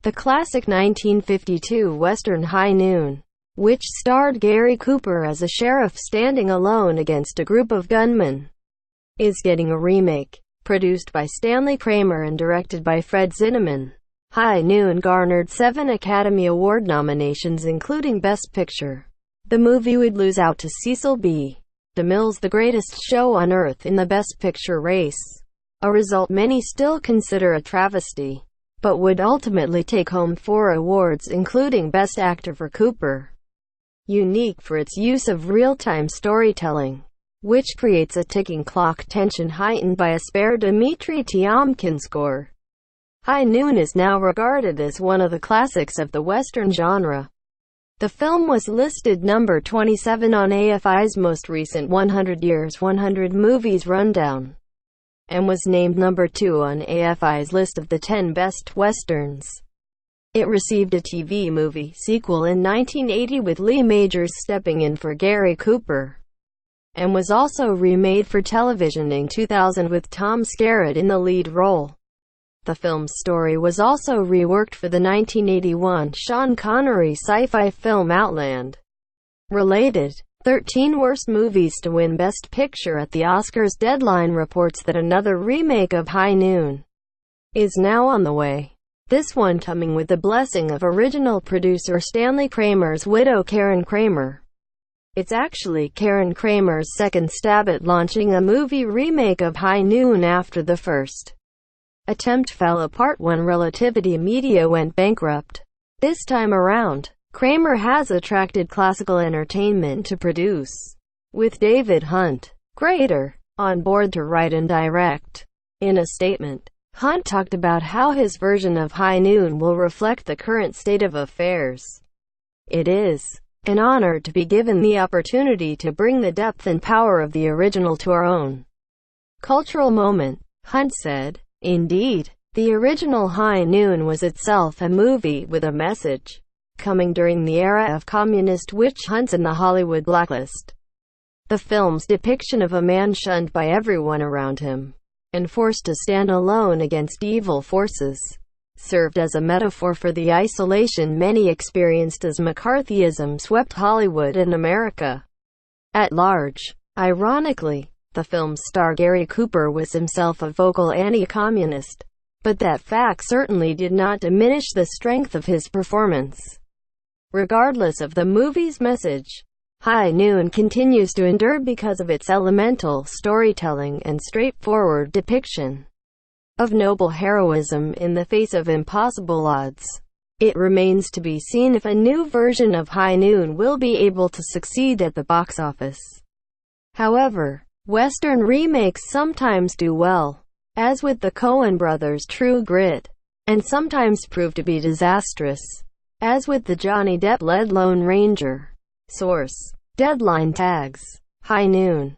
The classic 1952 Western High Noon, which starred Gary Cooper as a sheriff standing alone against a group of gunmen, is getting a remake. Produced by Stanley Kramer and directed by Fred Zinnemann, High Noon garnered 7 Academy Award nominations including Best Picture. The movie would lose out to Cecil B. DeMilles' The Greatest Show on Earth in the Best Picture race, a result many still consider a travesty, but would ultimately take home 4 awards including Best Actor for Cooper. Unique for its use of real-time storytelling, which creates a ticking clock, tension heightened by a spare Dimitri Tiomkin score. High Noon is now regarded as one of the classics of the Western genre. The film was listed number 27 on AFI's most recent 100 Years 100 Movies rundown, and was named number 2 on AFI's list of the 10 best westerns. It received a TV movie sequel in 1980 with Lee Majors stepping in for Gary Cooper, and was also remade for television in 2000 with Tom Skerritt in the lead role. The film's story was also reworked for the 1981 Sean Connery sci-fi film Outland. Related, 13 Worst Movies to Win Best Picture at the Oscars. Deadline reports that another remake of High Noon is now on the way, this one coming with the blessing of original producer Stanley Kramer's widow Karen Kramer. It's actually Karen Kramer's second stab at launching a movie remake of High Noon after the first attempt fell apart when Relativity Media went bankrupt. This time around, Kramer has attracted Classical Entertainment to produce, with David Hunt, creator, on board to write and direct. In a statement, Hunt talked about how his version of High Noon will reflect the current state of affairs. It is an honor to be given the opportunity to bring the depth and power of the original to our own cultural moment, Hunt said. Indeed, the original High Noon was itself a movie with a message, coming during the era of communist witch hunts and the Hollywood blacklist. The film's depiction of a man shunned by everyone around him, and forced to stand alone against evil forces, served as a metaphor for the isolation many experienced as McCarthyism swept Hollywood and America at large. Ironically, the film's star Gary Cooper was himself a vocal anti-communist, but that fact certainly did not diminish the strength of his performance. Regardless of the movie's message, High Noon continues to endure because of its elemental storytelling and straightforward depiction of noble heroism in the face of impossible odds. It remains to be seen if a new version of High Noon will be able to succeed at the box office. However, Western remakes sometimes do well, as with the Coen Brothers True Grit, and sometimes prove to be disastrous, as with the Johnny Depp-led Lone Ranger. Source: Deadline tags. High Noon.